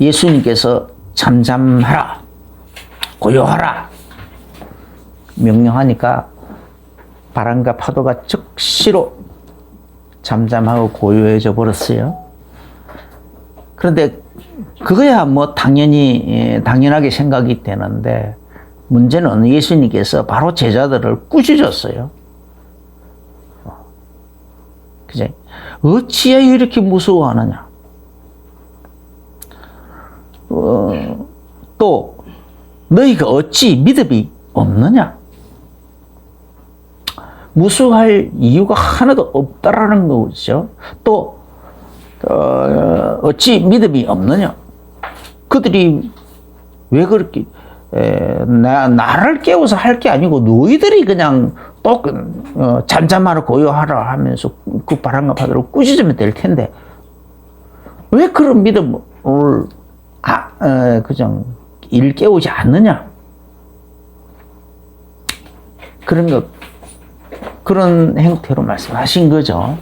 예수님께서 잠잠하라, 고요하라 명령하니까 바람과 파도가 즉시로 잠잠하고 고요해져 버렸어요. 그런데 그거야 뭐 당연하게 생각이 되는데, 문제는 예수님께서 바로 제자들을 꾸짖었어요. 그제? 어찌해 이렇게 무서워하느냐? 또 너희가 어찌 믿음이 없느냐? 무서워할 이유가 하나도 없다라는 거죠. 또 어찌 믿음이 없느냐? 그들이 왜 그렇게 나를 깨워서 할 게 아니고 너희들이 그냥 또 잠잠하라 고요하라 하면서 그 바람과 파도를 꾸짖으면 될 텐데 왜 그런 믿음을 그냥 일깨우지 않느냐? 그런 행태로 말씀하신 거죠.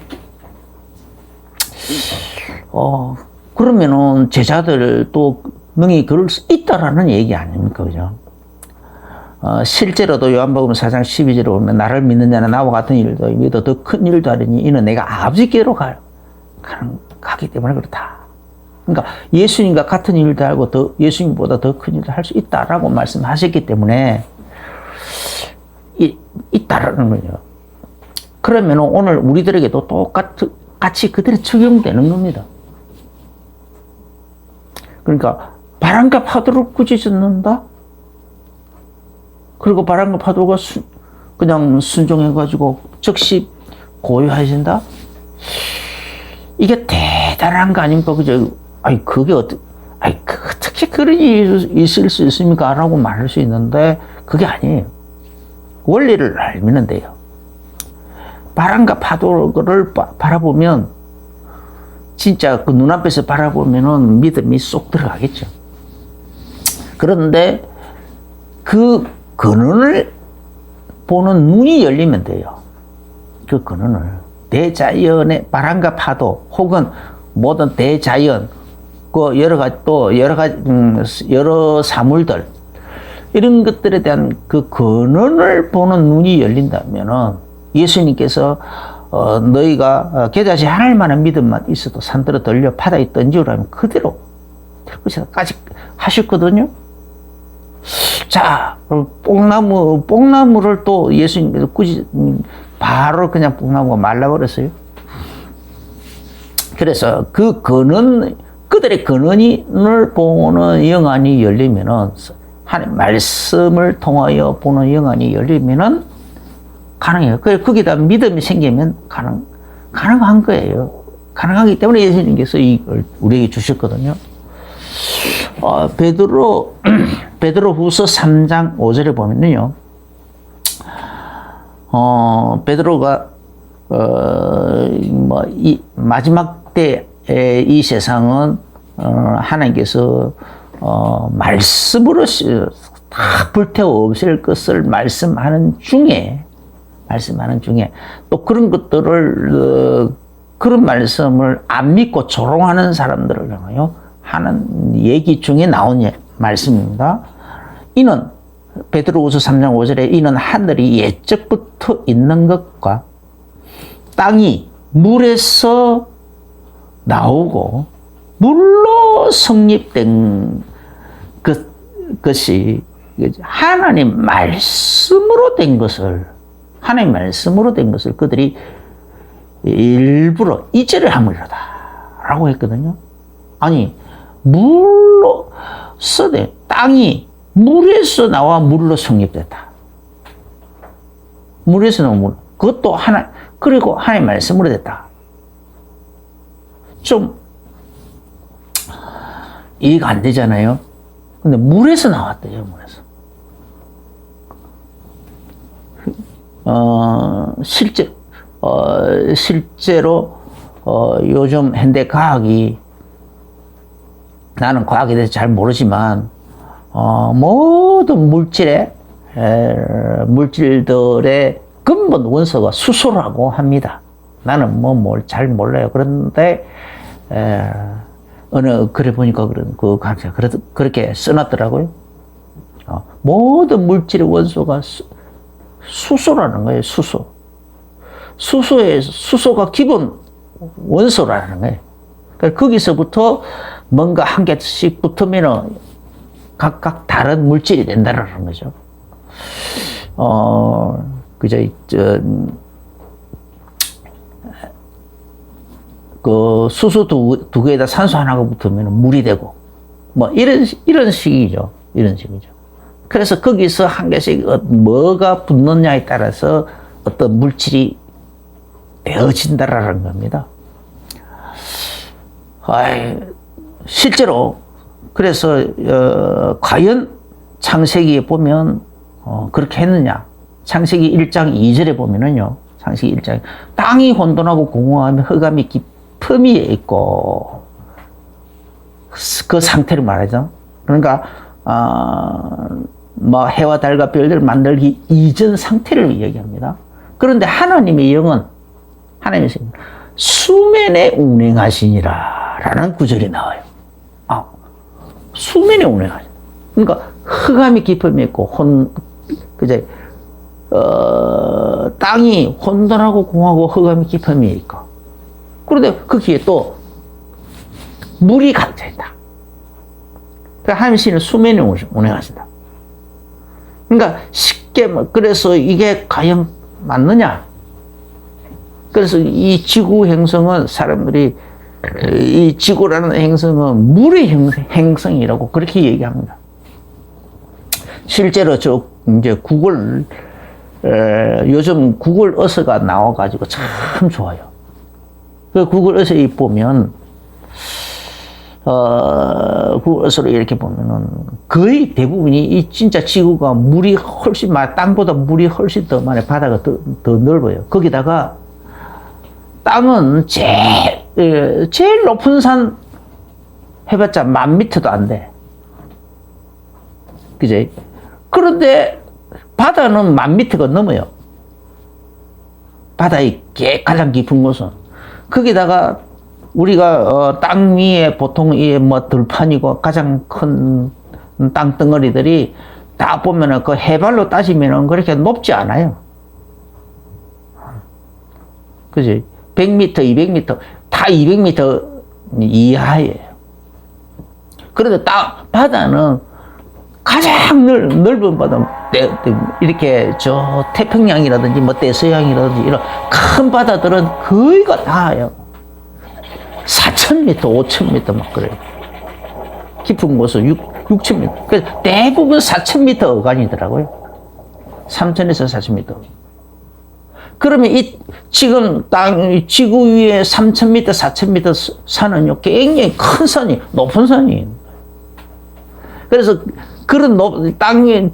그러면은 제자들도 능히 그럴 수 있다라는 얘기 아닙니까? 그죠? 실제로도 요한복음 4장 12절에 보면 나를 믿는 자는 나와 같은 일도 믿어 더 큰 일도 하리니 이는 내가 아버지께로 가기 때문에 그렇다. 그러니까 예수님과 같은 일도 하고 예수님보다 더 큰 일도 할 수 있다라고 말씀하셨기 때문에 있다라는 거죠. 그러면 오늘 우리들에게도 똑같이 그대로 적용되는 겁니다. 그러니까 바람과 파도를 꾸짖는다? 그리고 바람과 파도가 그냥 순종해가지고 즉시 고요해진다? 이게 대단한 거 아닙니까? 그죠? 그게 어떻게 그런 일이 있을 수 있습니까? 라고 말할 수 있는데, 그게 아니에요. 원리를 알면 돼요. 바람과 파도를 바라보면, 진짜 그 눈앞에서 바라보면은 믿음이 쏙 들어가겠죠. 그런데 그 근원을 보는 눈이 열리면 돼요. 그 근원을. 대자연의 바람과 파도 혹은 모든 대자연, 여러 사물들, 이런 것들에 대한 그 근원을 보는 눈이 열린다면은 예수님께서 너희가 겨자씨 하나일 만한 믿음만 있어도 산들어 들려 바다에 던지우라면 그대로 될 것이다까지 하셨거든요. 자, 뽕나무를 또 예수님께서 바로 그냥 뽕나무가 말라버렸어요. 그래서 그 그들의 근원을 보는 영안이 열리면은, 하나님 말씀을 통하여 보는 영안이 열리면은 가능해요. 거기다 믿음이 생기면 가능한 거예요. 가능하기 때문에 예수님께서 이걸 우리에게 주셨거든요. 베드로후서 3장 5절에 보면요, 베드로가 이 마지막 때 이 세상은 하나님께서 말씀으로 다 불태워 없앨 것을 말씀하는 중에 또 그런 것들을 그런 말씀을 안 믿고 조롱하는 사람들을 향하여 하는 얘기 중에 나온 말씀입니다. 이는 베드로후서 3장 5절에 이는 하늘이 옛적부터 있는 것과 땅이 물에서 나오고 물로 성립된 것이 하나님 말씀으로 된 것을 그들이 일부러 이제를 함으리로다 라고 했거든요. 아니, 땅이 물에서 나와 물로 성립됐다. 물에서 나온 그것도 그리고 하나님 말씀으로 됐다. 좀 이해가 안 되잖아요. 근데 물에서 나왔대요, 물에서. 실제로 요즘 현대 과학이, 나는 과학에 대해서 잘 모르지만 모든 물질들의 근본 원소가 수소라고 합니다. 나는 뭘 잘 몰라요. 그런데 어느 글에 보니까 그렇게 써놨더라고요. 모든 물질의 원소가 수소라는 거예요. 수소가 기본 원소라는 거예요. 그러니까 거기서부터 뭔가 한 개씩 붙으면은 각각 다른 물질이 된다는 거죠. 그 수소 두 개에다 산소 하나가 붙으면 물이 되고, 뭐, 이런 식이죠. 그래서 거기서 한 개씩 뭐가 붙느냐에 따라서 어떤 물질이 되어진다라는 겁니다. 실제로, 그래서, 과연 창세기에 보면, 그렇게 했느냐. 창세기 1장 2절에 보면은요, 창세기 1장, 땅이 혼돈하고 공허하며 흑암이 깊음이 있고, 그 상태를 말하죠. 그러니까, 뭐, 해와 달과 별들 만들기 이전 상태를 얘기합니다. 그런데 하나님의 영은, 수면에 운행하시니라, 라는 구절이 나와요. 수면에 운행하시니라. 그러니까, 흑암이 깊음이 있고, 땅이 혼돈하고 공하고 흑암이 깊음이 있고, 그런데 거기에 또 물이 갇혀있다. 그러니까 하나님은 수면에 운행하신다. 그러니까 쉽게, 그래서 이게 과연 맞느냐? 그래서 이 지구 행성은 사람들이 이 지구라는 행성은 물의 행성이라고 그렇게 얘기합니다. 실제로 이제 요즘 구글 어서가 나와가지고 참 좋아요. 그 구글 어서에 보면, 구글 어서로 이렇게 보면은 거의 대부분이 이 진짜 지구가 물이 훨씬 땅보다 물이 훨씬 더 많아요. 바다가 더 넓어요. 거기다가 땅은 제일 높은 산 해봤자 10,000m도 안 돼. 그지? 그런데 바다는 10,000m가 넘어요. 바다의 가장 깊은 곳은. 거기다가 우리가 땅 위에 보통 뭐 들판이고 가장 큰 땅덩어리들이 다 보면은 그 해발로 따지면은 그렇게 높지 않아요. 그지? 100m, 200m, 다 200m 이하예요. 그런데 바다는 가장 넓은 바다, 이렇게 태평양이라든지 뭐 대서양이라든지 이런 큰 바다들은 거의가 다예요. 4,000m, 5,000m 막 그래요. 깊은 곳은 6,000m. 그래서 대부분 4,000m 어간이더라고요. 3,000에서 4,000m. 그러면 지금 지구 위에 3,000m, 4,000m 산은요, 굉장히 큰 산이, 높은 산이에요. 그래서 그런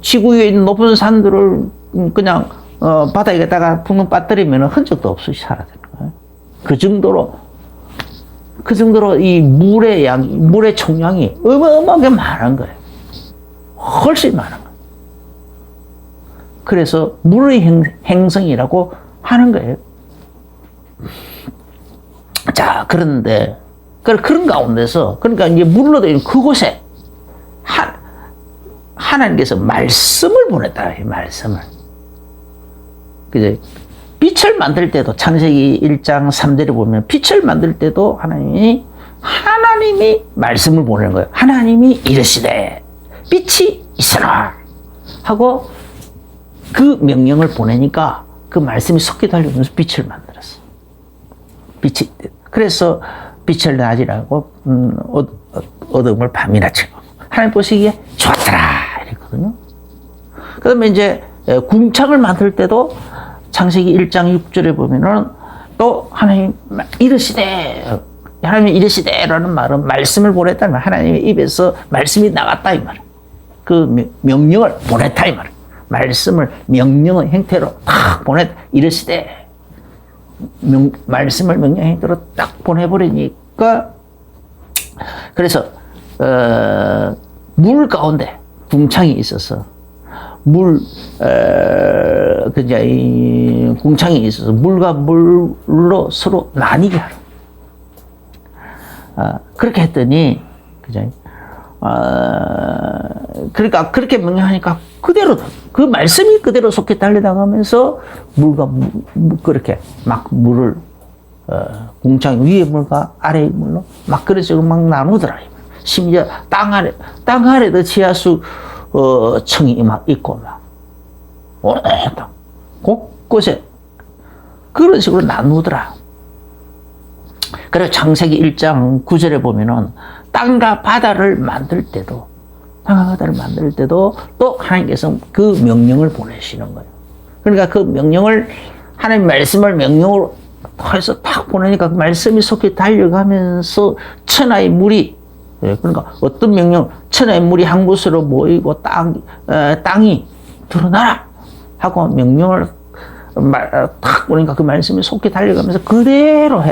지구 위에 있는 높은 산들을 그냥, 바닥에다가 붕붕 빠뜨리면 흔적도 없이 사라지는 거예요. 그 정도로 이 물의 총량이 어마어마하게 많은 거예요. 훨씬 많은 거예요. 그래서 물의 행성이라고 하는 거예요. 자, 그런데, 그런 가운데서, 그러니까 이제 물로 된 그곳에, 하나님께서 말씀을 보냈다. 말씀을. 그죠? 빛을 만들 때도, 창세기 1장 3절에 보면, 빛을 만들 때도 하나님이 말씀을 보내는 거예요. 하나님이 이르시되, 빛이 있으라. 하고, 그 명령을 보내니까, 그 말씀이 섞여 달리면서 빛을 만들었어. 그래서 빛을 낮이라고, 어둠을 밤이나 치고. 하나님 보시기에 좋았더라. 이랬거든요. 그 다음에 이제, 궁창을 만들 때도, 창세기 1장 6절에 보면은, 또 하나님 하나님이 이르시되라는 말은 말씀을 보냈다는 말. 하나님의 입에서 말씀이 나갔다 이 말. 그 명령을 보냈다 이 말. 말씀을 명령의 형태로 딱 이르시되 말씀을 명령 형태로 딱 보내버리니까 그래서 물 가운데 궁창이 있어서 이 궁창이 있어서 물과 물로 서로 나뉘게 하라. 그렇게 했더니, 그죠? 그러니까 그렇게 명령하니까 그대로, 그 말씀이 그대로 속히 달려나가면서 물과 그렇게 막 물을, 궁창 위의 물과 아래의 물로 막 그래서 막 나누더라. 심지어 땅 아래도 지하수, 청이 막 있고 막, 곳곳에 그런 식으로 나누더라. 그래서 창세기 1장 9절에 보면은 땅과 바다를 만들 때도 또 하나님께서 그 명령을 보내시는 거예요. 그러니까 그 명령을, 하나님 말씀을 명령으로 해서 탁 보내니까 그 말씀이 속히 달려가면서 천하의 물이, 그러니까 어떤 명령, 천하의 물이 한 곳으로 모이고 땅이 드러나라 하고 명령을 탁 보니까 그 말씀이 속히 달려가면서 그대로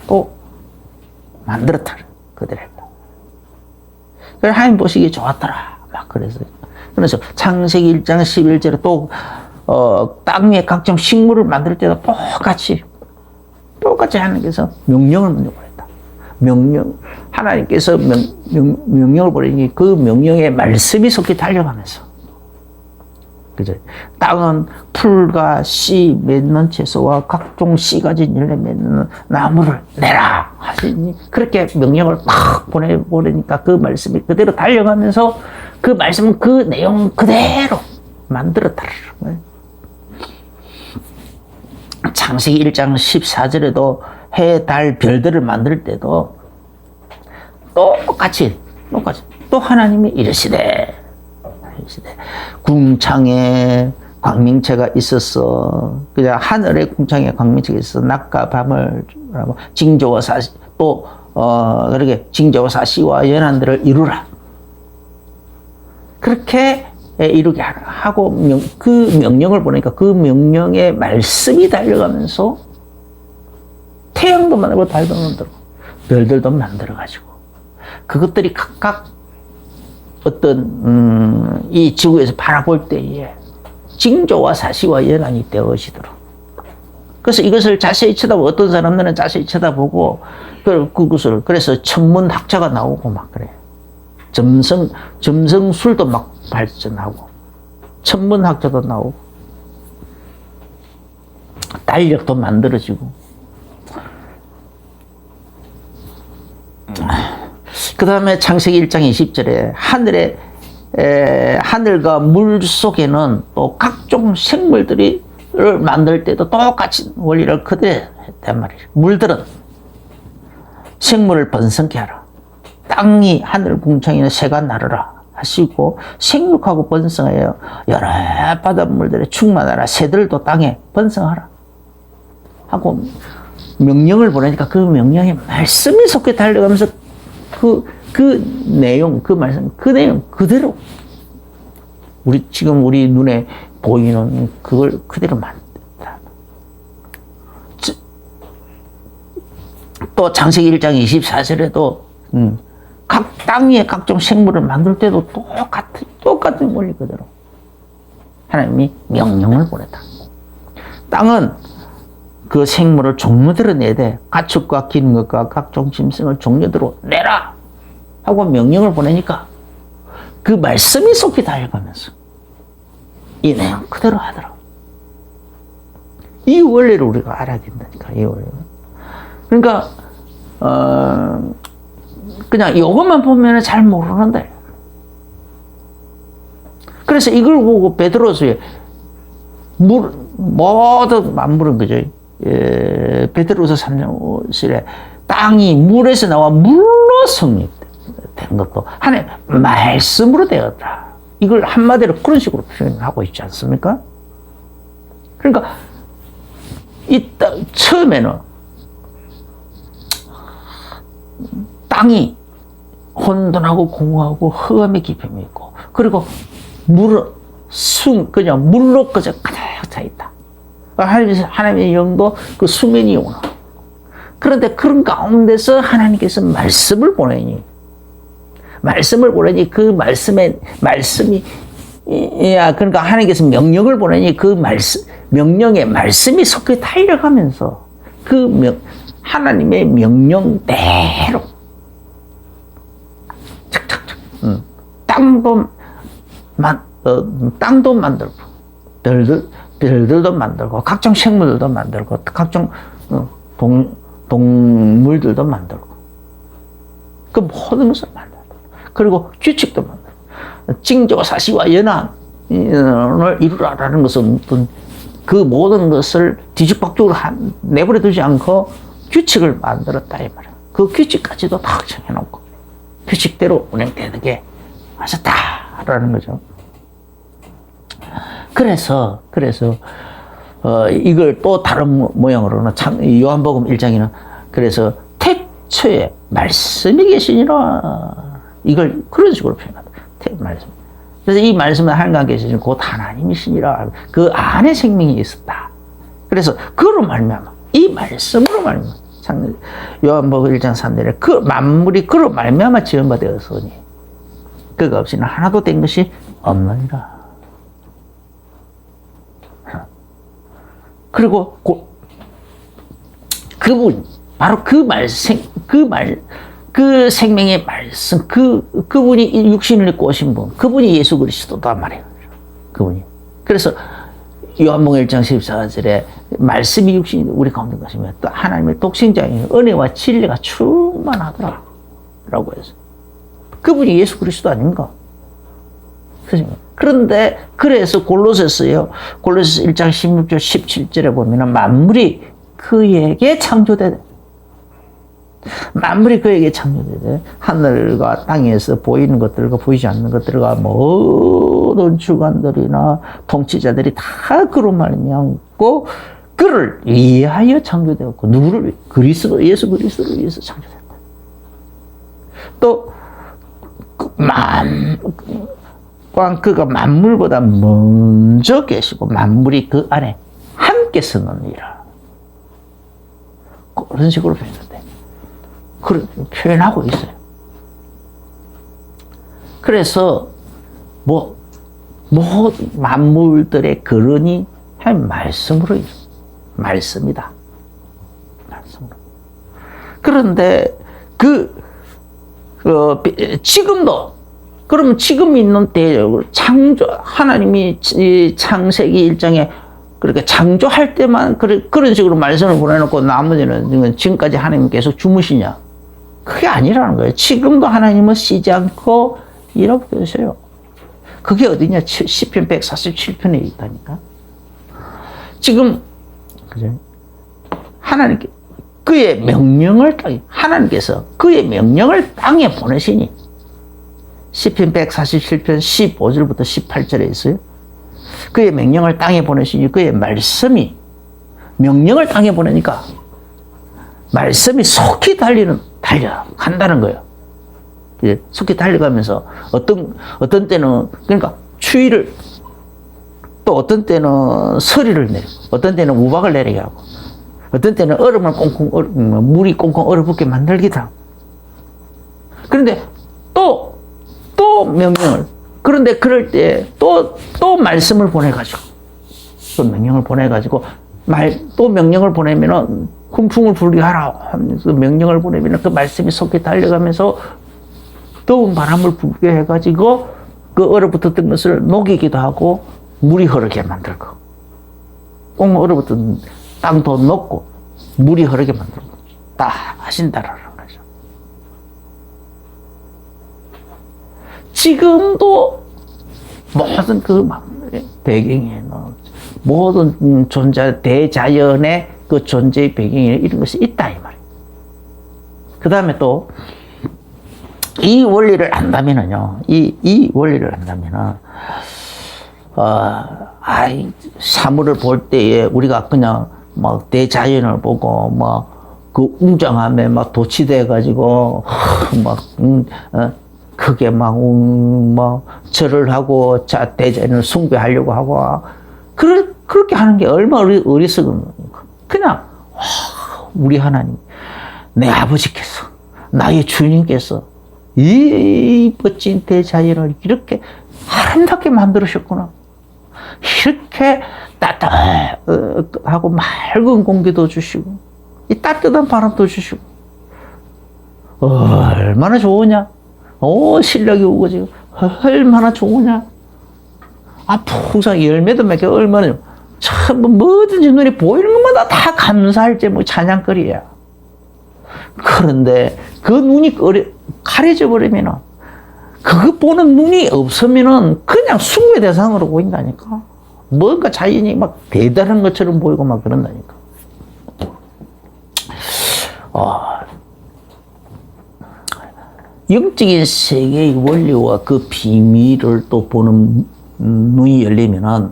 또 만들었다. 그대로 했다. 그래서 하나님 보시기 좋았더라. 막 그래서 창세기 1장 11절에 또, 땅 위에 각종 식물을 만들 때도 똑같이 하나님께서 명령을 먼저 보냈다. 하나님께서 명령을 보내니 그 명령의 말씀이 속히 달려가면서. 그죠? 땅은 풀과 씨 맺는 채소와 각종 씨 가진 열매 맺는 나무를 내라 하시니 그렇게 명령을 막 보내니까 그 말씀이 그대로 달려가면서 그 말씀은 그 내용 그대로 만들었다는 거예요. 창세기 1장 14절에도 해, 달, 별들을 만들 때도 똑같이 또 하나님이 이르시되 궁창에 광명체가 있었어. 그냥 하늘에 궁창에 광명체가 있어. 낮과 밤을 징조와 사시 또 그렇게 징조와 사시와 연한들을 이루라. 그렇게 이루게 하고 그 명령을 보니까 그 명령의 말씀이 달려가면서 태양도 만들고 달도 만들고 별들도 만들어가지고 그것들이 각각 어떤 이 지구에서 바라볼 때에 징조와 사시와 연한이 되어지도록. 그래서 이것을 자세히 쳐다보고 어떤 사람들은 자세히 쳐다보고 그것을 그래서 천문학자가 나오고 막 그래요. 점성술도 막 발전하고 천문학자도 나오고 달력도 만들어지고. 그 다음에 창세기 1장 20절에 하늘과 물 속에는 또 각종 생물들을 만들 때도 똑같이 원리를 그대로 했단 말이에요. 물들은 생물을 번성케 하라. 땅이 하늘 궁창에는 새가 나르라 하시고 생육하고 번성하여 여러 바닷물들에 충만하라. 새들도 땅에 번성하라 하고 명령을 보내니까 그 명령에 말씀이 속에 달려가면서 그 내용, 그 말씀, 그 내용 그대로 지금 우리 눈에 보이는 그걸 그대로 만든다. 또 창세기 1장 24절에도 각 땅 위에 각종 생물을 만들 때도 똑같은 원리 그대로 하나님이 명령을 보냈다. 땅은 그 생물을 종류대로 내되 가축과 기는 것과 각종 짐승을 종류대로 내라 하고 명령을 보내니까 그 말씀이 속히 달려가면서 이 내용 그대로 하더라고. 이 원리를 우리가 알아야 된다니까. 이 원리를. 그러니까 그냥 이것만 보면 잘 모르는데 그래서 이걸 보고 베드로서의 모든 만물은 그죠? 베드로서 3장 5절에 땅이 물에서 나와 물로 성립된 것도 하나님 말씀으로 되었다. 이걸 한마디로 그런 식으로 표현하고 있지 않습니까? 그러니까 처음에는 땅이 혼돈하고 공허하고 흑암의 깊음이 있고 그리고 물은 그냥 물로 그저 가득 차 있다. 하나님의 영도 그 수면이 오나. 그런데 그런 가운데서 하나님께서 말씀을 보내니 그 말씀이 그러니까 하나님께서 명령을 보내니 그 명령의 말씀이 속에 달려가면서 하나님의 명령대로 땅도 만들고, 별들도 만들고, 각종 생물들도 만들고, 각종 동물들도 만들고, 그 모든 것을 만들고, 그리고 규칙도 만들고, 징조사시와 연합을 이루라라는 것은 그 모든 것을 뒤죽박죽으로 내버려 두지 않고 규칙을 만들었다 이 말이야. 그 규칙까지도 다 정해놓고 규칙대로 운행되게 하셨다라는 거죠. 그래서 이걸 또 다른 모양으로는 요한복음 1장에는 그래서 태초에 말씀이 계시니라 이걸 그런 식으로 표현한다. 말씀. 그래서 이 말씀은 하나님 계시니 곧 하나님이시니라. 그 안에 생명이 있었다. 그래서 그로 말미암아 이 말씀으로 말미암아 요한복음 1장 3절에 그 만물이 그로 말미암아 지은 바 되었으니 그가 없이는 하나도 된 것이 없느니라. 그리고 그분 바로 그 생명의 말씀 그분이 육신을 입고 오신 분 그분이 예수 그리스도단 말이에요. 그분이. 그래서 요한복음 1장 14절에 말씀이 육신이 우리 가운데 가시면 또 하나님의 독생자인 은혜와 진리가 충만하더라 라고 해서 그분이 예수 그리스도 아닌가? 그런데 그래서 골로새서요. 골로새서 1장 16절 17절에 보면은 만물이 그에게 창조되되 하늘과 땅에서 보이는 것들과 보이지 않는 것들과 모든 주관들이나 통치자들이 다 그로 말미암고 그를 위하여 창조되었고 누구를 예수 그리스도를 위해서 창조됐다. 또 그가 만물보다 먼저 계시고 만물이 그 안에 함께 서느니라. 그런 식으로 표현한대. 그런 표현하고 있어요. 그래서 모든 만물들의 근원이 한 말씀으로 말씀이다. 말씀으로. 그런데 지금도 그러면 지금 있는 때 하나님이 창세기 1장에 그렇게 창조할 때만 그런 식으로 말씀을 보내놓고 나머지는 지금까지 하나님 계속 주무시냐? 그게 아니라는 거예요. 지금도 하나님은 쉬지 않고 일하고 계세요. 그게 어디냐? 시편 147편에 있다니까. 지금 하나님께서 그의 명령을 땅에 보내시니 시편 147편 15절부터 18절에 있어요. 그의 명령을 땅에 보내시니 그의 말씀이 명령을 땅에 보내니까 말씀이 속히 달려간다는 거예요. 속히 달려가면서 어떤 때는 그러니까 추위를 또 어떤 때는 서리를 내리고 어떤 때는 우박을 내리게 하고 어떤 때는 물이 꽁꽁 얼어붙게 만들기도 하고 그런데 또 명령을 그런데 그럴 때 또 말씀을 보내가지고 또 명령을 보내면은 훈풍을 불게 하라 하면서 명령을 보내면은 그 말씀이 속히 달려가면서 더운 바람을 불게 해가지고 그 얼어붙었던 것을 녹이기도 하고 물이 흐르게 만들고 꽁 얼어붙은 땅도 녹고 물이 흐르게 만들고 다 하신다라는 거죠. 지금도 모든 그 배경에 모든 대자연의 그 존재의 배경에 이런 것이 있다 이 말이에요. 그 다음에 또 이 원리를 안다면은요, 이 원리를 안다면은 사물을 볼 때에 우리가 그냥 막 대자연을 보고 막 그 웅장함에 막 도취돼 가지고 크게 막 절을 하고 대자연을 숭배하려고 하고 그렇게 하는 게 얼마나 어리석은 겁니까? 그냥 우리 하나님, 내 아버지께서, 나의 주님께서 이 멋진 대자연을 이렇게 아름답게 만들으셨구나. 이렇게 따뜻하고 맑은 공기도 주시고 이 따뜻한 바람도 주시고 얼마나 좋으냐. 신랑이 오고 지금 얼마나 좋으냐. 풍성 열매도 맺고 얼마나 참 뭐든지 눈에 보이는 것마다 다 감사할 때 뭐 찬양거리야. 그런데 그 눈이 가려져 버리면은 그거 보는 눈이 없으면은 그냥 숭배 대상으로 보인다니까. 뭔가 자연이 막 대단한 것처럼 보이고 막 그런다니까. 영적인 세계의 원리와 그 비밀을 또 보는 눈이 열리면은,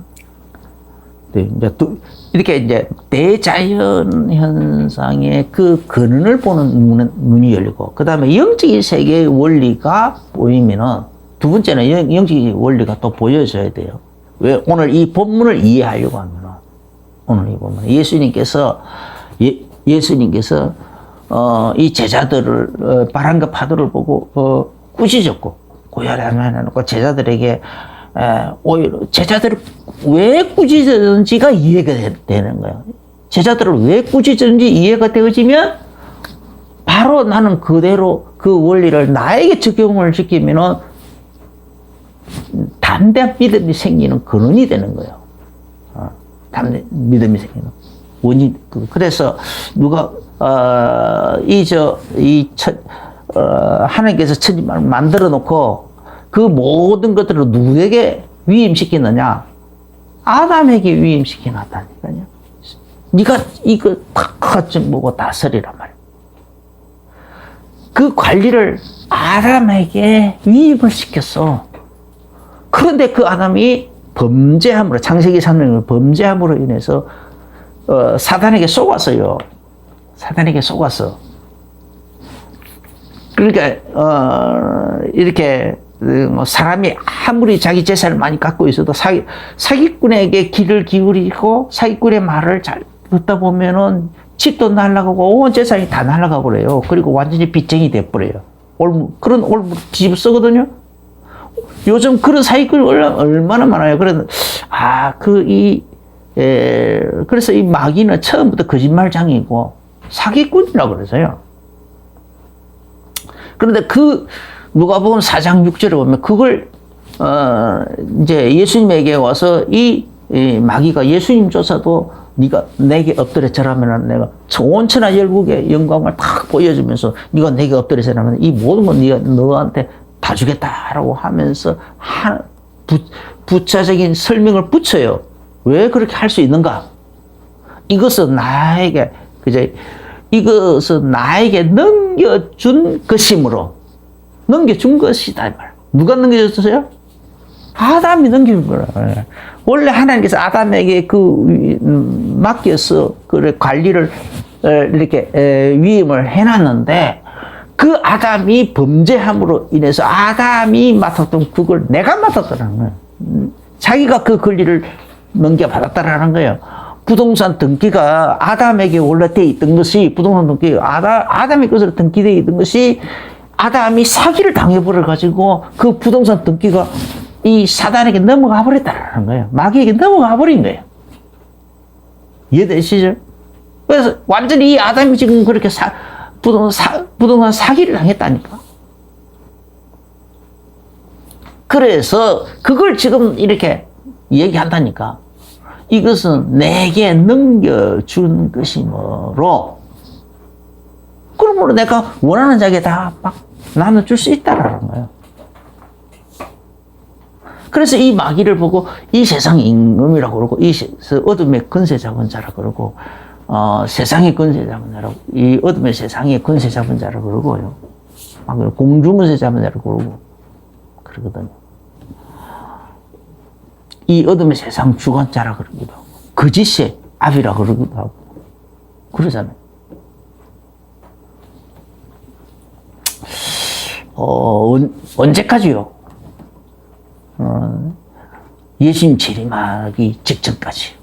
이제 또 이렇게 이제 대자연 현상의 그 근원을 보는 눈이 열리고, 그 다음에 영적인 세계의 원리가 보이면은, 두 번째는 영적인 원리가 또 보여져야 돼요. 왜? 오늘 이 본문을 이해하려고 하면은, 오늘 이 본문, 예수님께서 이 제자들을, 바람과 파도를 보고, 꾸짖었고, 고열하놓고 제자들에게, 오히려 제자들을 왜 꾸짖었는지가 이해가 되는 거예요. 제자들을 왜 꾸짖었는지 이해가 되어지면, 바로 나는 그대로 그 원리를 나에게 적용을 시키면은, 담대한 믿음이 생기는 근원이 되는 거예요. 담대한 믿음이 생기는 원인. 그래서 누가 하나님께서 천지만을 만들어 놓고 그 모든 것들을 누구에게 위임시키느냐? 아담에게 위임시켜 놨다니까요. 네가 이거 팍 좀 보고 다스리란 말이야. 그 관리를 아담에게 위임을 시켰어. 그런데 그 아담이 범죄함으로, 창세기 3장을 범죄함으로 인해서 사단에게 속았어요. 사단에게 속았어. 그러니까 이렇게 사람이 아무리 자기 재산을 많이 갖고 있어도 사기꾼에게 귀를 기울이고 사기꾼의 말을 잘 듣다 보면은 집도 날아가고 온 재산이 다 날아가 버려요. 그리고 완전히 빚쟁이 돼 버려요. 그런 올무 뒤집어 쓰거든요. 요즘 그런 사기꾼이 얼마나 많아요. 그래서 그래서 이 마귀는 처음부터 거짓말장이고 사기꾼이라고 그러세요. 그런데 누가복음 4장 6절에 보면 그걸 이제 예수님에게 와서 이 마귀가 예수님조차도 네가 내게 엎드려 절하면 내가 온 천하 열국의 영광을 딱 보여주면서 네가 내게 엎드려 절하면 이 모든 건 네가 너한테 다 주겠다라고 하면서 부차적인 설명을 붙여요. 왜 그렇게 할 수 있는가? 이것은 나에게 넘겨준 것이므로 넘겨준 것이다. 누가 넘겨줬어요? 아담이 넘겨준 거라. 원래 하나님께서 아담에게 맡겨서 관리를 이렇게 위임을 해놨는데 그 아담이 범죄함으로 인해서 아담이 맡았던 그걸 내가 맡았다는 거예요. 자기가 그 권리를 넘겨받았다라는 거예요. 부동산 등기가 아담에게 원래 돼 있던 것이 부동산 등기 아담의 것으로 등기되어 있던 것이 아담이 사기를 당해버려가지고 그 부동산 등기가 이 사단에게 넘어가 버렸다라는 거예요. 마귀에게 넘어가 버린 거예요. 이해되시죠? 그래서 완전히 이 아담이 지금 그렇게 부동산 사기를 당했다니까. 그래서 그걸 지금 이렇게 얘기한다니까. 이것은 내게 넘겨준 것이므로 그러므로 내가 원하는 자에게 다 막 나눠줄 수 있다라는 거예요. 그래서 이 마귀를 보고 이 세상의 임금이라고 그러고 이 어둠의 권세 잡은 자라고 그러고 세상의 권세 잡은 자라고 이 어둠의 세상의 권세 잡은 자라고 그러고요. 공중 권세 잡은 자라고 그러고 그러거든요. 이 어둠의 세상 주관자라 그러기도 하고 거짓의 압이라 그러기도 하고 그러잖아요. 언제까지요? 예수님 재림하기 직전까지.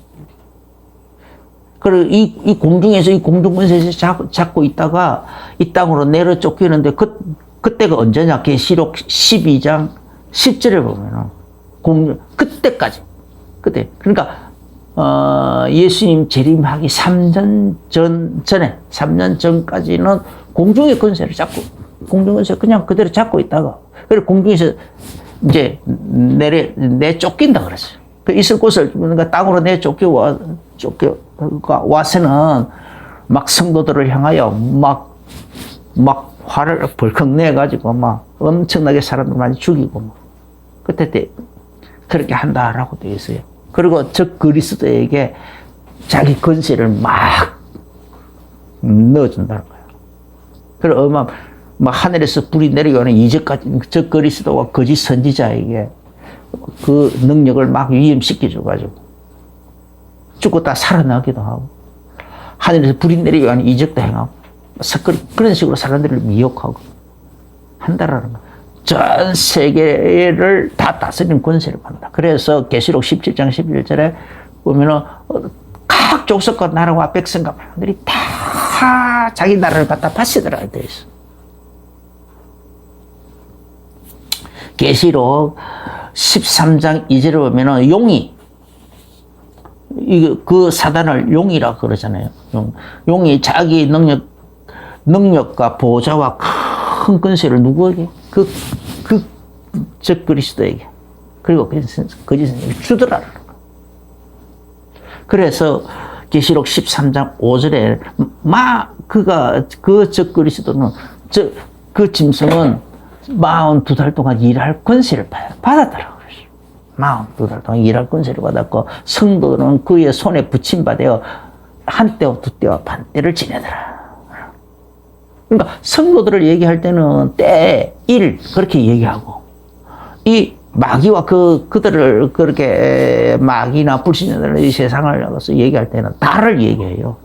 그리고 이 공중에서 이 공중권세에서 잡고 있다가 이 땅으로 내려 쫓기는데 그때가 언제냐? 계시록 12장 10절에 보면은 그때까지. 그때. 그러니까 예수님 재림하기 3년 전에 3년 전까지는 공중의 권세를 잡고 공중 권세 그냥 그대로 잡고 있다가 그리고 공중에서 이제 내쫓긴다 그랬어요. 그 있을 곳을 그러니까 땅으로 쫓겨가 와서는 막 성도들을 향하여 막 화를 벌컥 내가지고 막 엄청나게 사람들 많이 죽이고 막 그때 그렇게 한다라고 되어 있어요. 그리고 저 그리스도에게 자기 권세를 막 넣어준다는 거예요. 그리고 막 하늘에서 불이 내려오는 이제까지 저 그리스도와 거짓 선지자에게 그 능력을 막 위임시켜줘가지고 죽었다 살아나기도 하고 하늘에서 불이 내려오는 이적도 행하고 그런 식으로 사람들을 미혹하고 한다라는 거예요. 전 세계를 다 다스리는 권세를 받는다. 그래서 계시록 17장 11절에 보면은 각 족속과 나라와 백성과 사람들이 다 자기 나라를 갖다 바치더라 되어 있어. 계시록 13장 2절에 보면은 용이 그 사단을 용이라 그러잖아요. 용이 자기 능력과 보좌와 큰 권세를 누구에게? 저 그리스도에게. 그리고 거짓 선생님이 주더라는 거. 그래서 계시록 13장 5절에 저 그리스도는 그 짐승은 42달 동안 일할 권세를 받았더라고요. 42달 동안 일할 권세를 받았고 성도들은 그의 손에 붙임받아 한때와 두때와 반때를 지내더라. 그러니까 성도들을 얘기할 때는 때, 일 그렇게 얘기하고 이 마귀와 그들을 그렇게 마귀나 불신자들은 이 세상을 나가서 얘기할 때는 달을 얘기해요.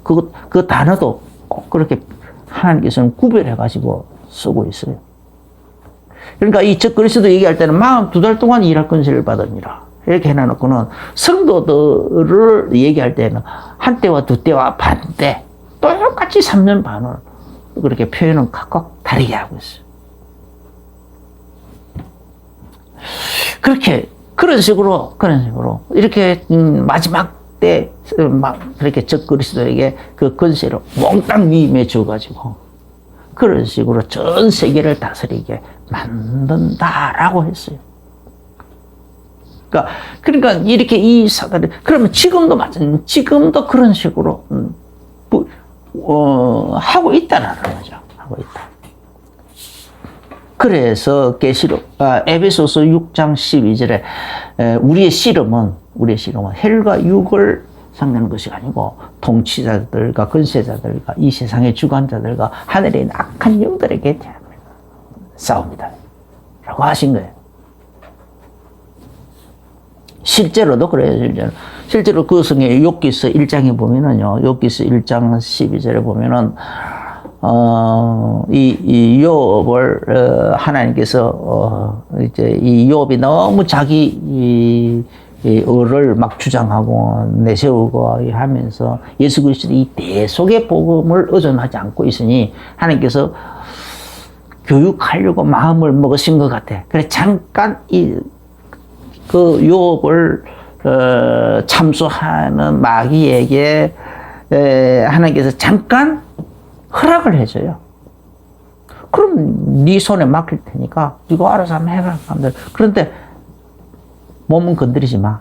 그 단어도 꼭 그렇게 하나님께서는 구별해 가지고 쓰고 있어요. 그러니까 이 저 그리스도 얘기할 때는 42달 동안 일할 권세를 받으니라 이렇게 해놔놓고는 성도들을 얘기할 때는 한때와 두때와 반때 똑같이 3년 반을 그렇게 표현은 각각 다르게 하고 있어요. 그런 식으로 이렇게 마지막 때 막 그렇게 저 그리스도에게 그 권세를 몽땅 위임해 줘가지고 그런 식으로 전 세계를 다스리게 만든다라고 했어요. 그러니까 이렇게 이 사단이 그러면 지금도 마찬가지, 지금도 그런 식으로 하고 있다는 거죠. 하고 있다. 그래서 에베소서 6장 12절에 우리의 씨름은 혈과 육을 상대하는 것이 아니고 통치자들과 권세자들과 이 세상의 주관자들과 하늘에 있는 악한 영들에게 대한 싸움이다 라고 하신 거예요. 실제로도 그래요. 실제로 그 성에 욥기서 1장에 보면은요, 욥기서 1장 12절에 보면은 이 욥을 하나님께서 이제 이 욥이 너무 자기 의를 막 주장하고 내세우고 하면서 예수 그리스도 이 대속의 복음을 의존하지 않고 있으니 하나님께서 교육하려고 마음을 먹으신 것 같아. 그래 잠깐 그 욥을 참수하는 마귀에게 하나님께서 잠깐 허락을 해줘요. 그럼 네 손에 맡길 테니까 이거 알아서 한번 해봐. 그런데 몸은 건드리지 마.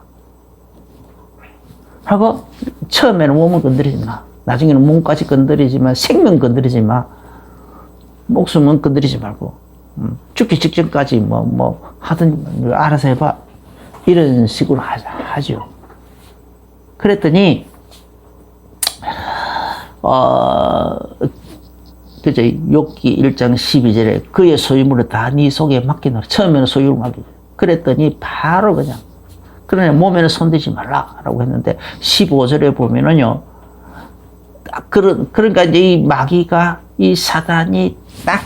하고 처음에는 몸을 건드리지 마. 나중에는 몸까지 건드리지만 생명 건드리지 마. 목숨은 건드리지 말고 죽기 직전까지 뭐 하든 알아서 해봐. 이런 식으로 하죠. 그랬더니 그죠? 욥기 1장 12절에 그의 소유물을 다 네 속에 맡기노라. 처음에는 소유를 맡기죠. 그랬더니 바로 그러냐 몸에는 손대지 말라라고 했는데 15절에 보면은요. 그러니까 이제 이 마귀가 이 사단이 딱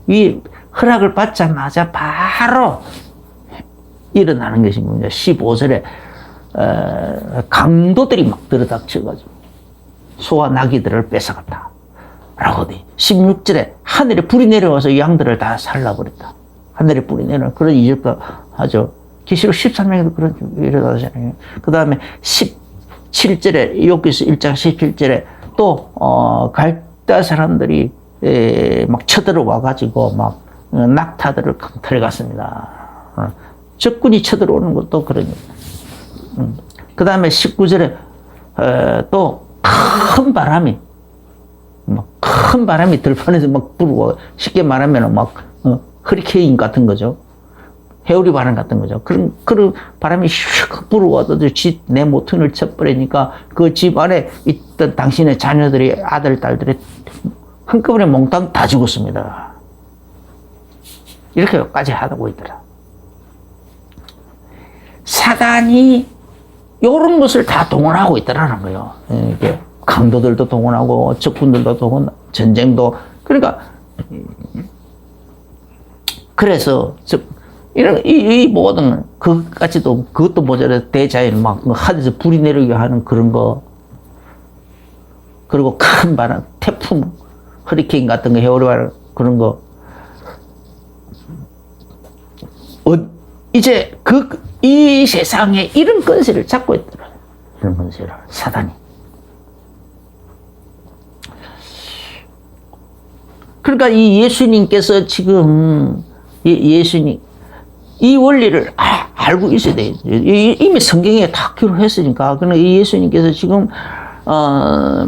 이 허락을 받자마자 바로 일어나는 것이 뭐냐. 15절에 강도들이 막 들어닥쳐가지고 소와 나귀들을 뺏어갔다. 라고 돼. 16절에 하늘에 불이 내려와서 이 양들을 다 살라버렸다. 하늘에 불이 내려와. 그런 이적도 하죠. 계시록 13장에도 그런 일어나잖아요. 그 다음에 17절에, 욥기서 1장 17절에 또, 갈대 사람들이 막 쳐들어와가지고 막 낙타들을 들어갔습니다. 적군이 쳐들어오는 것도 그런 겁니다. 그 다음에 19절에 또 큰 바람이 들판에서 막 불고, 쉽게 말하면 막 허리케인 같은 거죠. 해오리 바람 같은 거죠. 그런 바람이 슉 불어와도 내 모퉁이를 쳐버리니까 그 집 안에 있던 당신의 자녀들이, 아들, 딸들이 한꺼번에 몽땅 다 죽었습니다. 이렇게까지 하고 있더라. 사단이 이런 것을 다 동원하고 있다라는 거예요. 이게 강도들도 동원하고 적군들도 동원, 전쟁도. 그러니까 그래서 이 모든 그것까지도, 그것도 모자라 대자연 막 하늘에서 불이 내리게 하는 그런 거, 그리고 큰 바람, 태풍, 허리케인 같은 거, 해오리 바람 그런 거. 이제 이 세상에 이런 권세를 잡고 있더라고요. 이런 권세를, 사단이. 그러니까 이 예수님께서 지금, 예수님, 이 원리를 알고 있어야 돼요. 이미 성경에 다 기록했으니까. 그러니까 이 예수님께서 지금,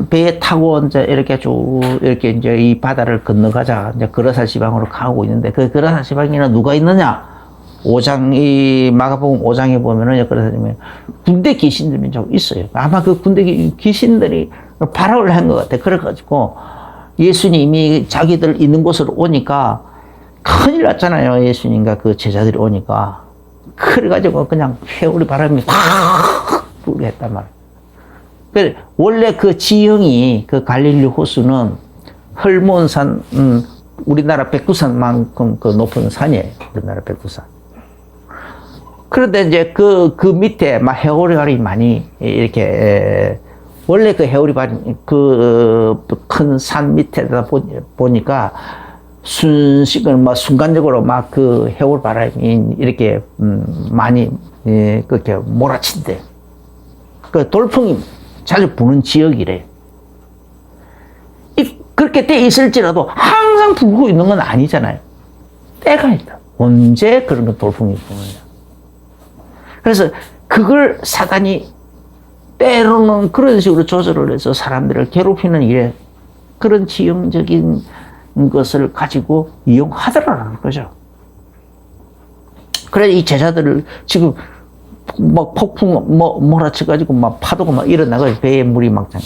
배에 타고 이제 이렇게 쭉, 이렇게 이제 이 바다를 건너가자. 이제 그라사 지방으로 가고 있는데, 그 그라사 지방에는 누가 있느냐? 이 마가복음 5장에 보면은, 그러면 군대 귀신들이 좀 있어요. 아마 그 군대 귀신들이 발악을 한 것 같아. 그래가지고 예수님이 자기들 있는 곳으로 오니까 큰일 났잖아요. 예수님과 그 제자들이 오니까. 그래가지고 그냥 회오리 바람이 확 불게 했단 말이에요. 원래 그 지형이, 그 갈릴리 호수는 헐몬산, 우리나라 백두산만큼 그 높은 산이에요. 우리나라 백두산. 그런데 이제 그 밑에 막 해오리발이 많이 이렇게, 원래 그 해오리발이 그 큰 산 밑에다 보니까 순식간 막 순간적으로 막 그 해오리바람이 이렇게 많이 그렇게 몰아친대. 그 돌풍이 자주 부는 지역이래. 그렇게 돼 있을지라도 항상 불고 있는 건 아니잖아요. 때가 있다. 언제 그런 거 돌풍이 부느냐. 그래서 그걸 사단이 때로는 그런 식으로 조절을 해서 사람들을 괴롭히는 일에 그런 지형적인 것을 가지고 이용하더라는 거죠. 그래서 이 제자들을 지금 막 폭풍 몰아쳐가지고 막 파도가 막 일어나가지고 배에 물이 막 장.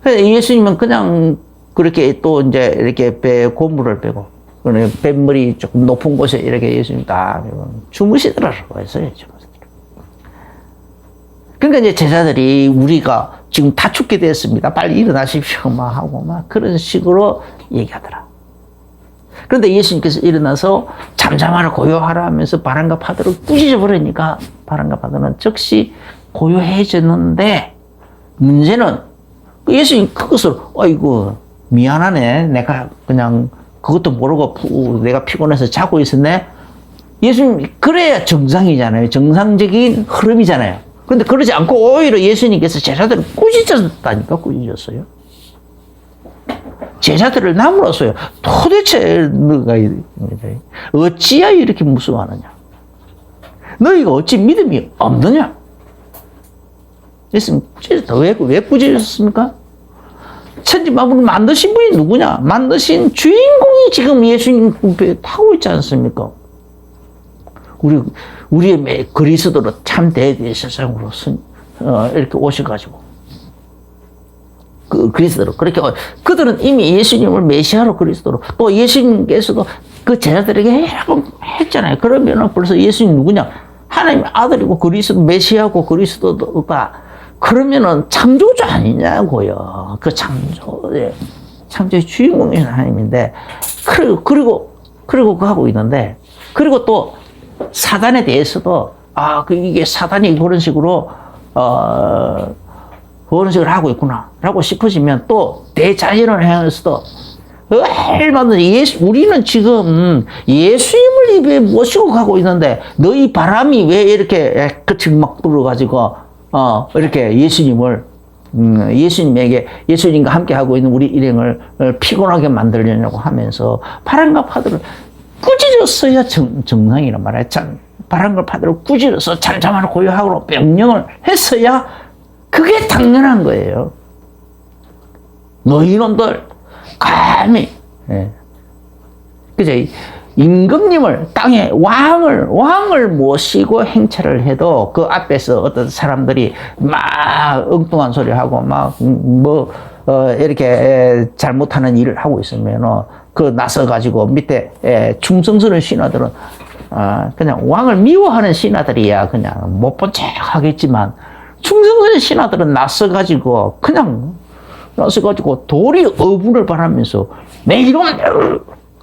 그래서 예수님은 그냥 그렇게 또 이제 이렇게 배에 고물을 빼고, 뱃머리 조금 높은 곳에 이렇게 예수님 딱 주무시더라고 했어요. 그러니까 이제 제자들이 우리가 지금 다 죽게 됐습니다. 빨리 일어나십시오. 막 하고 막 그런 식으로 얘기하더라. 그런데 예수님께서 일어나서 잠잠하라 고요하라 하면서 바람과 파도를 꾸짖어 버리니까 바람과 파도는 즉시 고요해졌는데, 문제는 예수님 그것을 아이고 미안하네. 내가 그냥 그것도 모르고 내가 피곤해서 자고 있었네. 예수님 그래야 정상이잖아요. 정상적인 흐름이잖아요. 그런데 그러지 않고 오히려 예수님께서 제자들을 꾸짖었다니까. 꾸짖었어요. 제자들을 나무랐어요. 도대체 너가 어찌야 이렇게 무서워하느냐? 너희가 어찌 믿음이 없느냐? 예수님 꾸짖었다. 왜 꾸짖었습니까? 천지만물을 만드신 분이 누구냐? 만드신 주인공이 지금 예수님 배에 타고 있지 않습니까? 우리의 그리스도로 참 대세상으로 이렇게 오셔가지고 그리스도로 그렇게 그들은 이미 예수님을 메시아로 그리스도로, 또 예수님께서도 그 제자들에게 했잖아요. 그러면 벌써 예수님 누구냐? 하나님의 아들이고 그리스도 메시아고 그리스도가, 그러면은 창조주 아니냐고요. 그 창조의 주인공이 하나님인데, 그리고 그 하고 있는데, 그리고 또 사단에 대해서도 이게 사단이 그런 식으로 그런 식으로 하고 있구나라고 싶어지면 또 대자연을 향해서도 얼마든지 우리는 지금 예수님을 입에 모시고 가고 있는데 너희 바람이 왜 이렇게 끝을 막 불어가지고 이렇게 예수님과 함께 하고 있는 우리 일행을 피곤하게 만들려고 하면서 바람과 파도를 꾸짖었어야 정상이란 말이야. 참, 바른 걸 파도록 꾸짖어서 잠잠하라 고요하고 명령을 했어야 그게 당연한 거예요. 너희놈들 감히 그죠? 임금님을 땅에 왕을 모시고 행차를 해도 그 앞에서 어떤 사람들이 막 엉뚱한 소리 하고 막 이렇게 잘못하는 일을 하고 있으면 그 나서 가지고 밑에 충성스러운 신하들은 그냥 왕을 미워하는 신하들이야 그냥 못 본 척 하겠지만 충성스러운 신하들은 나서 가지고 그냥 나서 가지고 도리 어분을 바라면서 내 이놈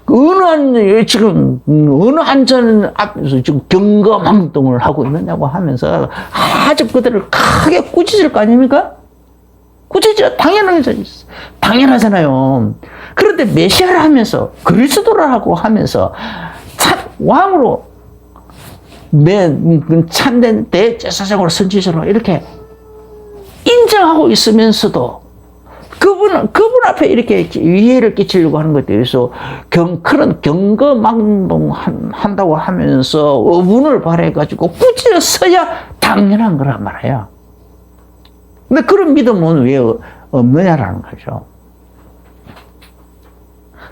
어느 한전 앞에서 지금 경거망동을 하고 있느냐고 하면서 아주 그들을 크게 꾸짖을 거 아닙니까? 꾸짖어. 당연하잖아요. 그런데 메시아를 하면서 그리스도라고 하면서 참 왕으로 참된 대제사장으로 선지자로 이렇게 인정하고 있으면서도 그분 앞에 이렇게 위해를 끼치려고 하는 것에 대해서 그런 경거망동 한다고 하면서 어분을 발해가지고 꾸짖어서야 당연한 거란 말이에요. 근데 그런 믿음은 왜 없느냐라는 거죠.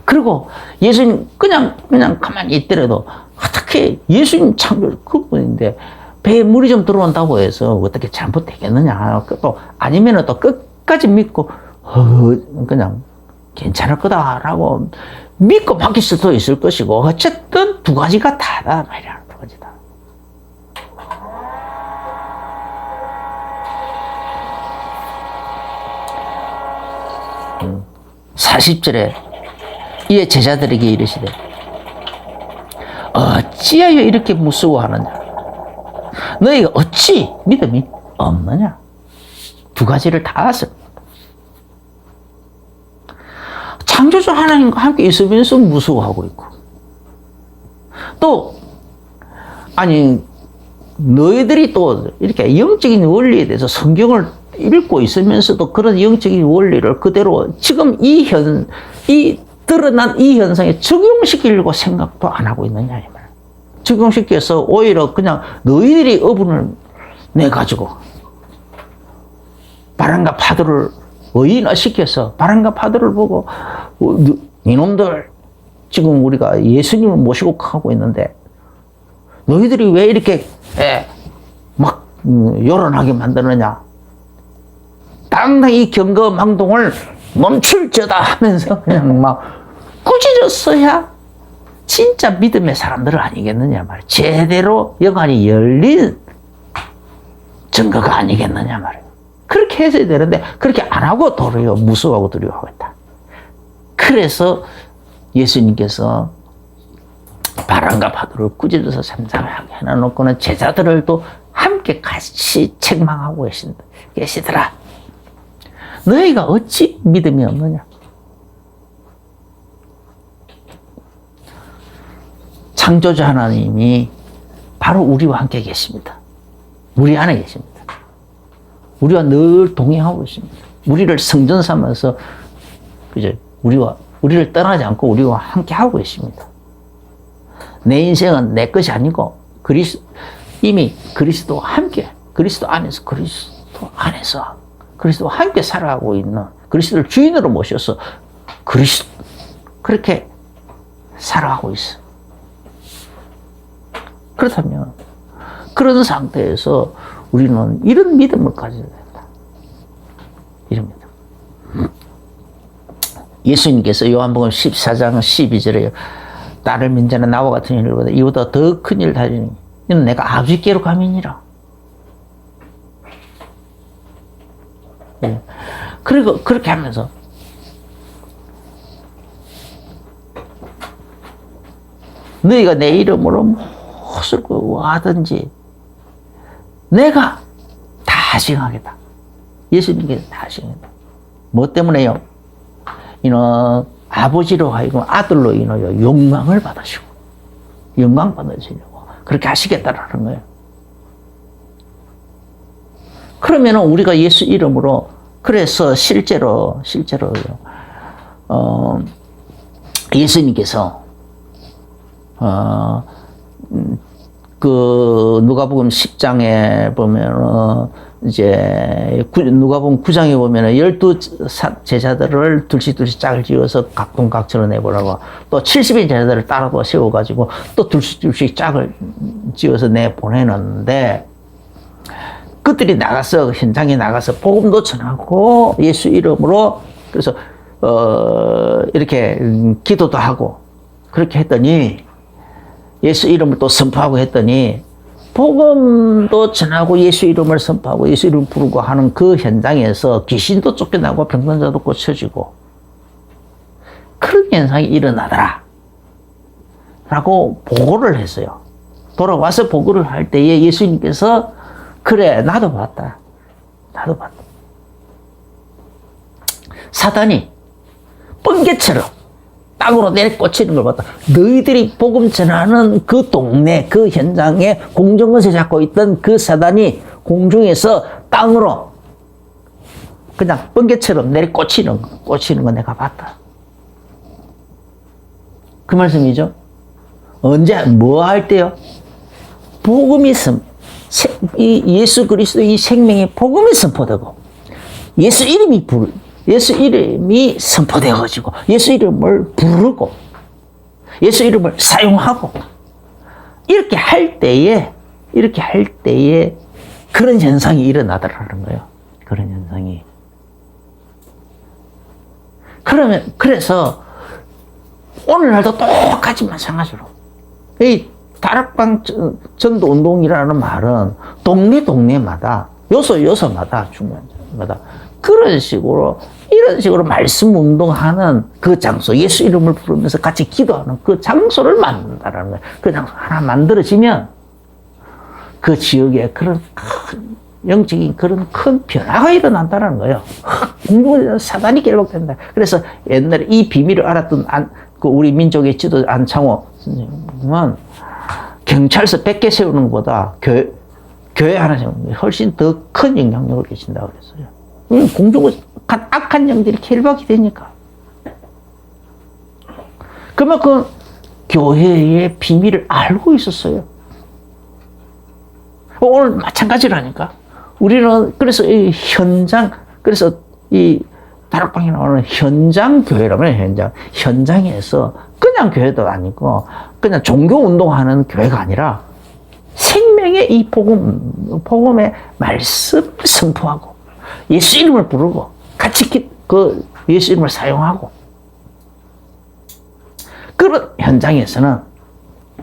그리고 예수님 그냥 가만히 있더라도 어떻게 예수님 창조 그분인데 배에 물이 좀 들어온다고 해서 어떻게 잘못되겠느냐. 또 아니면 또 끝까지 믿고 그냥 괜찮을 거다라고 믿고 맡길 수도 있을 것이고 어쨌든 두 가지가 다다 말이야. 두 가지 다. 40절에 이에 제자들에게 이르시되 어찌하여 이렇게 무서워하느냐 너희가 어찌 믿음이 없느냐. 두 가지를 다 하세요. 창조주 하나님과 함께 있으면서 무서워하고 있고 또 너희들이 또 이렇게 영적인 원리에 대해서 성경을 읽고 있으면서도 그런 영적인 원리를 그대로 지금 드러난 이 현상에 적용시키려고 생각도 안 하고 있느냐 이 말. 적용시켜서 오히려 그냥 너희들이 어분을 내 가지고 바람과 파도를 의인화시켜서 바람과 파도를 보고 이놈들 지금 우리가 예수님을 모시고 가고 있는데 너희들이 왜 이렇게 막 요란하게 만드느냐. 당당히 경거망동을 멈출저다 하면서 그냥 막 꾸짖었어야 진짜 믿음의 사람들 아니겠느냐 말이야. 제대로 영안이 열린 증거가 아니겠느냐 말이야. 그렇게 해서야 되는데 그렇게 안 하고 도리어 무서워하고 두려워하고 있다. 그래서 예수님께서 바람과 파도를 꾸짖어서 잠잠하게 해놓고는 제자들을 또 함께 같이 책망하고 계시더라. 너희가 어찌 믿음이 없느냐. 창조주 하나님이 바로 우리와 함께 계십니다. 우리 안에 계십니다. 우리와 늘 동행하고 있습니다. 우리를 성전 삼아서 그죠? 우리를 떠나지 않고 우리와 함께 하고 계십니다. 내 인생은 내 것이 아니고 이미 그리스도와 함께 그리스도와 함께 살아가고 있는 그리스도를 주인으로 모셔서 그렇게 살아가고 있어. 그렇다면 그런 상태에서 우리는 이런 믿음을 가져야 된다. 이런 믿음. 예수님께서 요한복음 14장 12절에 나를 믿는 자는 나와 같은 일을 보다 이보다 더 큰 일을 하리니 이는 내가 아버지께로 감이니라. 그리고 그렇게 하면서 너희가 내 이름으로 무엇을 구하든지 내가 다 시행하겠다. 예수님께서 다 시행했다. 뭐 때문에요? 이는 아버지로 하여금 아들로 인하여 영광을 받으시고 영광 받으시려고 그렇게 하시겠다라는 거예요. 그러면 우리가 예수 이름으로 그래서 실제로 예수님께서 그 누가복음 10장에 보면은 이제 누가복음 9장에 보면은 12 제자들을 둘씩 짝을 지어서 각동각처럼 내보라고, 또 70인 제자들을 따라도 세워가지고 또 둘씩 짝을 지어서 내보내는데, 그들이 나가서, 현장에 나가서 복음도 전하고 예수 이름으로, 그래서 이렇게 기도도 하고 그렇게 했더니, 예수 이름을 또 선포하고 했더니, 복음도 전하고 예수 이름을 선포하고 예수 이름을 부르고 하는 그 현장에서 귀신도 쫓겨나고 병든자도 고쳐지고 그런 현상이 일어나더라 라고 보고를 했어요. 돌아와서 보고를 할 때에 예수님께서, 그래, 나도 봤다. 사단이 번개처럼 땅으로 내리꽂히는 걸 봤다. 너희들이 복음 전하는 그 동네, 그 현장에 공중권세 잡고 있던 그 사단이 공중에서 땅으로 그냥 번개처럼 내리꽂히는 거 내가 봤다. 그 말씀이죠. 언제, 뭐 할 때요? 복음이 예수 그리스도의 이 생명의 복음이 선포되고, 예수 이름이 선포되어가지고, 예수 이름을 부르고, 예수 이름을 사용하고, 이렇게 할 때에 그런 현상이 일어나더라는 거예요. 그런 현상이. 그래서, 오늘날도 똑같이 마찬가지로, 이 다락방 전도 운동이라는 말은 동네마다, 요소마다 중요한 마다 이런 식으로 말씀 운동하는 그 장소, 예수 이름을 부르면서 같이 기도하는 그 장소를 만든다는 거예요. 그 장소 하나 만들어지면 그 지역에 그런 큰 영적인 그런 큰 변화가 일어난다는 거예요. 사단이 결박된다. 그래서 옛날에 이 비밀을 알았던 그 우리 민족의 지도 안창호 선생님은 경찰서 100개 세우는 것보다 교회 하나 세우는 게 훨씬 더 큰 영향력을 끼친다고 그랬어요. 공중은 악한 영들이 결박이 되니까. 그만큼 교회의 비밀을 알고 있었어요. 오늘 마찬가지라니까. 우리는 그래서 이 그래서 이 다락방에 나오는 현장 교회라면 현장에서 그냥 교회도 아니고 그냥 종교 운동하는 교회가 아니라 생명의 이 복음의 말씀 선포하고 예수 이름을 부르고 같이 그 예수 이름을 사용하고 그런 현장에서는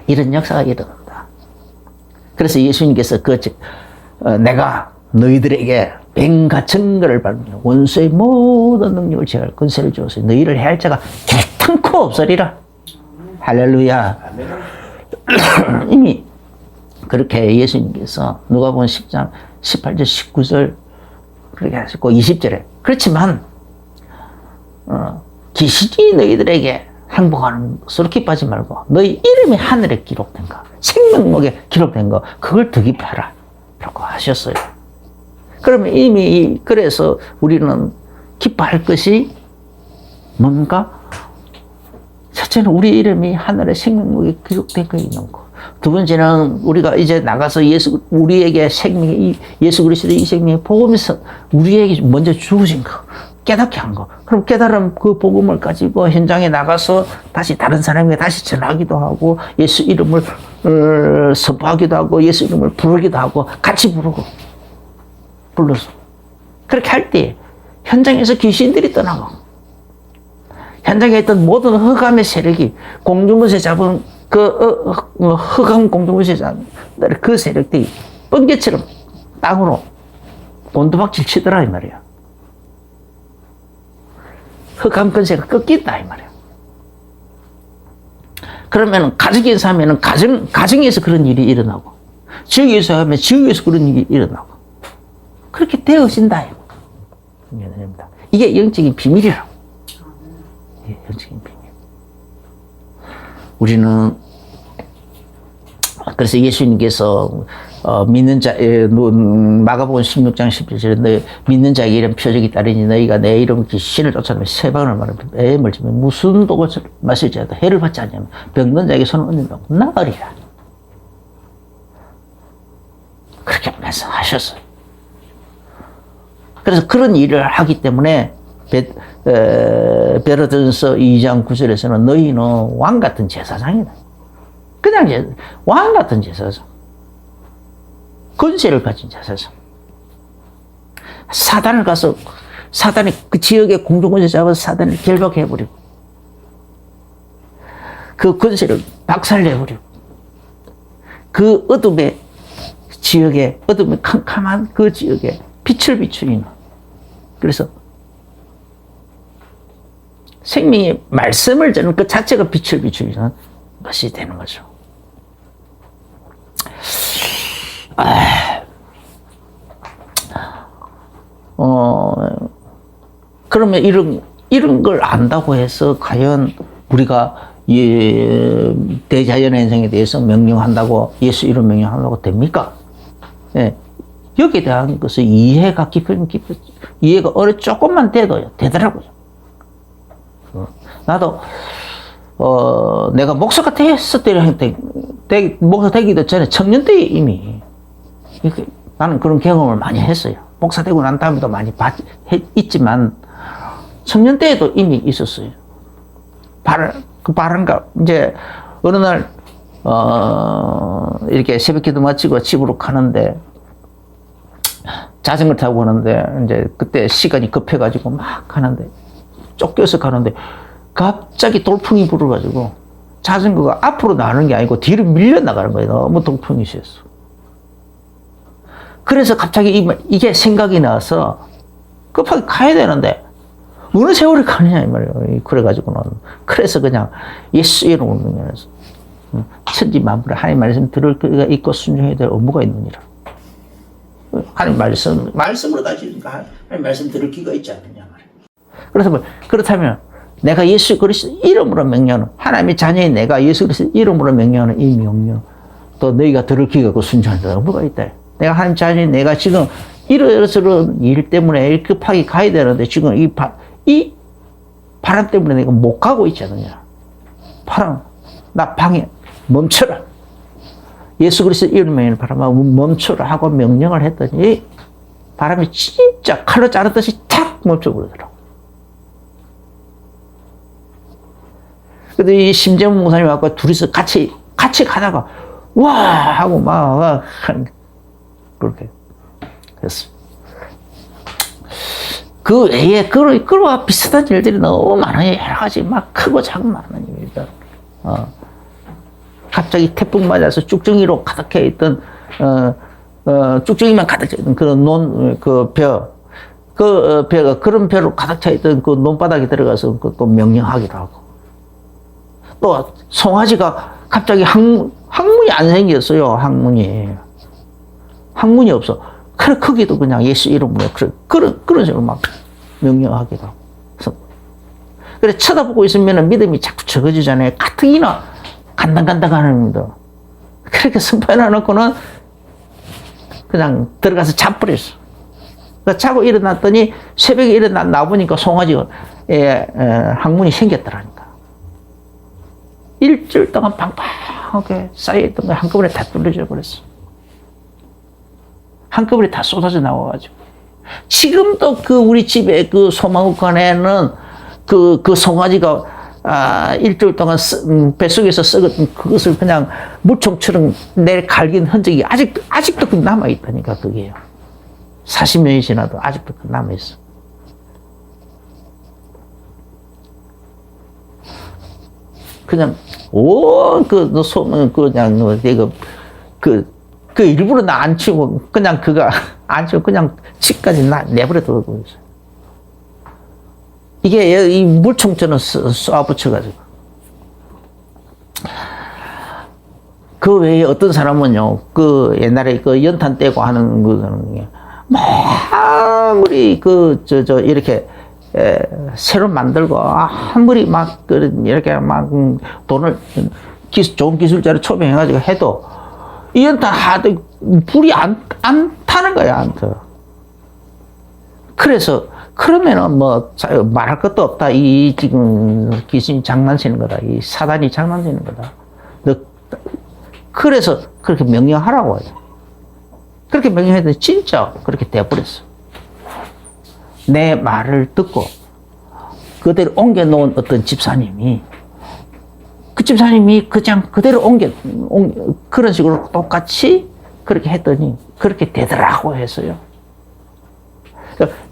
이런 역사가 일어난다. 그래서 예수님께서 내가 너희들에게 뱀과 증거를 받으며 원수의 모든 능력을 제할 권세를 주었으니 너희를 해할 자가 결탄코 없으리라. 할렐루야. 이미 그렇게 예수님께서 누가복음 10장 18절 19절 그렇게 하셨고 20절에 그렇지만 귀신이 너희들에게 항복하는 것으로 기뻐하지 말고 너희 이름이 하늘에 기록된 거 생명록에 기록된 거 그걸 더 기뻐하라 라고 하셨어요. 그러면 이미 그래서 우리는 기뻐할 것이 뭔가? 첫째는 우리 이름이 하늘의 생명록에 기록된 거 있는 거. 두 번째는 우리가 이제 나가서 우리에게 예수 그리스도의 이 생명의 복음이 우리에게 먼저 주어진 거. 깨닫게 한 거. 그럼 깨달은 그 복음을 가지고 현장에 나가서 다시 다른 사람에게 다시 전하기도 하고 예수 이름을 선포하기도 하고 예수 이름을 부르기도 하고 같이 불러서 그렇게 할 때 현장에서 귀신들이 떠나고 현장에 있던 모든 흑암의 세력이 공중권세 잡은 그 흑암 공중권세 잡은 그 세력들이 번개처럼 땅으로 곤두박질 치더라 이 말이야. 흑암 권세가 꺾인다 이 말이야. 그러면 가정에서 하면은 가정에서 그런 일이 일어나고 지역에서 하면 지역에서 그런 일이 일어나고 그렇게 되어진다. 이게 영적인 비밀이라고. 영적인 비밀. 우리는 그래서 예수님께서 믿는 자, 마가복음 16장 11절에 너 믿는 자에게 이런 표적이 따르니 너희가 내 이름 신을 쫓아내면 세 방을 말하면 애물 지면 무슨 독을 마시지 않아도 해를 받지 않냐면 병든 자에게 손을 얹는다고 나으리라. 그렇게 말씀하셨어요. 그래서 그런 일을 하기 때문에 베드로전서 2장 9절에서는 너희는 왕 같은 제사장이다. 그냥 왕 같은 제사장. 권세를 가진 제사장. 사단을 가서 사단이 그 지역의 공동권세 잡아서 사단을 결박해버리고 그 권세를 박살내버리고 그 어둠의 지역에 어둠의 캄캄한 그 지역에 빛을 비추는 그래서 생명의 말씀을 저는 그 자체가 빛을 비추는 것이 되는 거죠. 그러면 이런 걸 안다고 해서 과연 우리가 대자연의 현상에 대해서 명령한다고 예수 이름 명령한다고 됩니까? 예. 여기에 대한 것을 이해가 깊으면 이해가 조금만 돼도 되더라고요. 나도 내가 목사가 됐을 때 목사 되기도 전에 청년 때 이미 나는 그런 경험을 많이 했어요. 목사 되고 난 다음에도 많이 있지만 청년 때에도 이미 있었어요. 바람가 이제 어느 날 이렇게 새벽기도 마치고 집으로 가는데 자전거 타고 가는데 이제 그때 시간이 급해가지고 막 가는데 쫓겨서 가는데 갑자기 돌풍이 불어가지고 자전거가 앞으로 나가는 게 아니고 뒤로 밀려 나가는 거예요. 너무 돌풍이 심했어. 그래서 갑자기 이게 생각이 나서 급하게 가야 되는데 어느 세월이 가느냐 이 말이에요. 그래가지고는 그래서 그냥 예수 이름으로 명령해서 천지 만물에 하나님 말씀 들을 그가 있고 순종해야 될 의무가 있느니라. 하나님 말씀으로 가지니까 하나님 말씀 들을 기가 있지 않느냐 말이에요. 그래서 그렇다면 내가 예수 그리스도 이름으로 명령하는 하나님의 자녀인 내가 예수 그리스도 이름으로 명령하는 이 명령 또 너희가 들을 기가 있고 순종해야 될 의무가 있다. 내가 하나님 자녀인 내가 지금 이러저런 일 때문에 급하게 가야 되는데 지금 이 바람 때문에 내가 못 가고 있지 않느냐. 바람, 나 방해, 멈춰라. 예수 그리스도 이름의 바람아 멈춰라 하고 명령을 했더니 바람이 진짜 칼로 자르듯이 탁 멈춰버리더라고. 근데 이 심재문 목사님 하고 둘이서 같이 가다가 와 하고 막 그렇게 됐어. 그 외에 그와 비슷한 일들이 너무 많아요. 여러 가지 막 크고 작은 많은 일들. 갑자기 태풍 맞아서 쭉정이로 가득해 있던 쭉정이만 가득 차 있던 그런 벼가 그런 벼로 가득 차 있던 그 논바닥에 들어가서 또 명령하기도 하고 또 송아지가 갑자기 항문이 안 생겼어요. 항문이 없어. 그래 거기도 그냥 예수 이름으로 그런 식으로 막 명령하기도 하고. 그래 쳐다보고 있으면 믿음이 자꾸 적어지잖아요. 가뜩이나 간당간당 하는데 그렇게 선포해놓고는 그냥 들어가서 자버렸어. 자고 일어났더니 새벽에 나보니까 송아지가 항문이 생겼더라니까. 일주일 동안 방방하게 쌓여있던 거 한꺼번에 다 뚫려져 버렸어. 한꺼번에 다 쏟아져 나와가지고. 지금도 우리 집에 소망국간에는 그 송아지가 일주일 동안 뱃속에서 썩었던 그것을 그냥 물총처럼 갈긴 흔적이 아직도 남아있다니까, 그게요. 40년이 지나도 아직도 남아있어. 그냥, 일부러 나 안 치고, 그냥 안 치고, 그냥 집까지 내버려 두고 있어요. 이게 이 물총처럼 쏴붙여가지고. 그 외에 어떤 사람은요, 옛날에 연탄 떼고 하는 거는, 아무리 이렇게, 새로 만들고, 아무리 이렇게 좋은 기술자를 초빙해가지고 해도, 이런다 하도 불이 안 타는 거야, 안 타. 그래서, 그러면은 뭐, 말할 것도 없다. 이 지금 귀신이 장난치는 거다. 이 사단이 장난치는 거다. 그래서 그렇게 명령하라고 하죠. 그렇게 명령했더니 진짜 그렇게 돼버렸어. 내 말을 듣고 그대로 옮겨놓은 어떤 집사님이 그 집사님이 그냥 그대로 그런 식으로 똑같이 그렇게 했더니 그렇게 되더라고 했어요.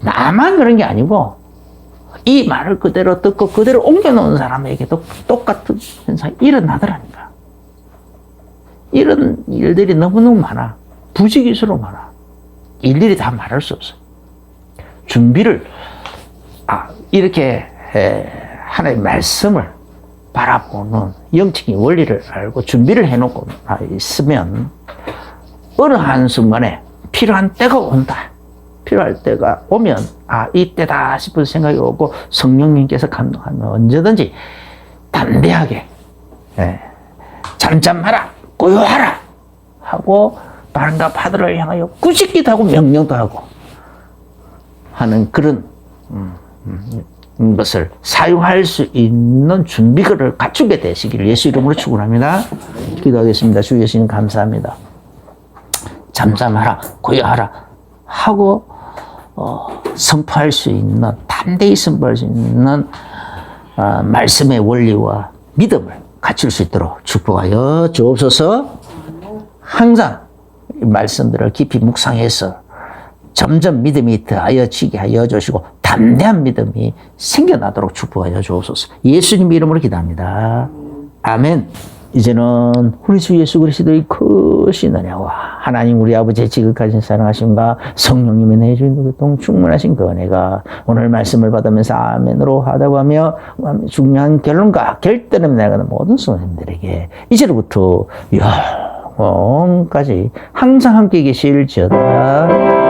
나만 그런 게 아니고 이 말을 그대로 듣고 그대로 옮겨놓은 사람에게도 똑같은 현상이 일어나더라니까. 이런 일들이 너무너무 많아. 부지기수로 많아. 일일이 다 말할 수 없어. 준비를 이렇게 하나님의 말씀을 바라보는 영적인 원리를 알고 준비를 해놓고 있으면 어느 한순간에 필요한 때가 온다. 필요할 때가 오면 이때다 싶은 생각이 오고 성령님께서 감동하면 언제든지 담대하게 잠잠 마라 고요하라 하고 바람과 파도를 향하여 꾸짖기도 하고 명령도 하고 하는 그런 것을 사용할 수 있는 준비를 갖추게 되시기를 예수 이름으로 축원합니다. 기도하겠습니다. 주 예수님 감사합니다. 잠잠하라 고요하라 하고 선포할 수 있는 담대히 선포할 수 있는 말씀의 원리와 믿음을 갖출 수 있도록 축복하여 주옵소서. 항상 이 말씀들을 깊이 묵상해서 점점 믿음이 더하여지게 하여 주시고 담대한 믿음이 생겨나도록 축복하여 주옵소서. 예수님 이름으로 기도합니다. 아멘. 이제는 우리 주 예수 그리스도의 크신 은혜와 하나님 우리 아버지의 지극하신 사랑하심과 성령님의 내주인 교통 충만하신 그 은혜가 오늘 말씀을 받으면서 아멘으로 하다가며 중요한 결론과 결단을 내가는 모든 성도님들에게 이제로부터 영원까지 항상 함께 계실지어다.